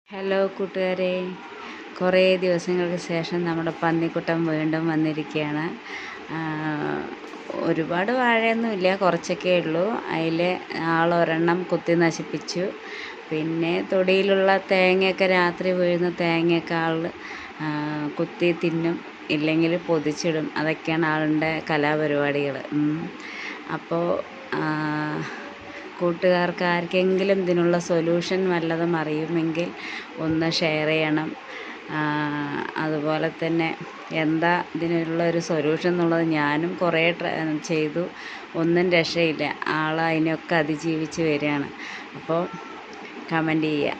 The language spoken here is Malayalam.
ഹലോ കൂട്ടുകാരെ, കുറേ ദിവസങ്ങൾക്ക് ശേഷം നമ്മുടെ പന്നിക്കുട്ടൻ വീണ്ടും വന്നിരിക്കുകയാണ്. ഒരുപാട് വാഴയൊന്നുമില്ല, കുറച്ചൊക്കെ ഉള്ളൂ. അതിൽ ആളൊരെണ്ണം കുത്തി നശിപ്പിച്ചു. പിന്നെ തൊടിയിലുള്ള തേങ്ങയൊക്കെ, രാത്രി വീഴുന്ന തേങ്ങയൊക്കെ ആൾ കുത്തി തിന്നും, ഇല്ലെങ്കിൽ പൊതിച്ചിടും. അതൊക്കെയാണ് ആളുടെ കലാപരിപാടികൾ. അപ്പോൾ കൂട്ടുകാർക്ക് ആർക്കെങ്കിലും ഇതിനുള്ള സൊല്യൂഷൻ വല്ലതും അറിയുമെങ്കിൽ ഒന്ന് ഷെയർ ചെയ്യണം. അതുപോലെ തന്നെ എന്താ ഇതിനുള്ളൊരു സൊല്യൂഷൻ എന്നുള്ളത് ഞാനും കുറേ ചെയ്തു, ഒന്നും രക്ഷയില്ല. ആൾ അതിനൊക്കെ അതിജീവിച്ച് വരികയാണ്. അപ്പോൾ കമൻറ്റ് ചെയ്യുക.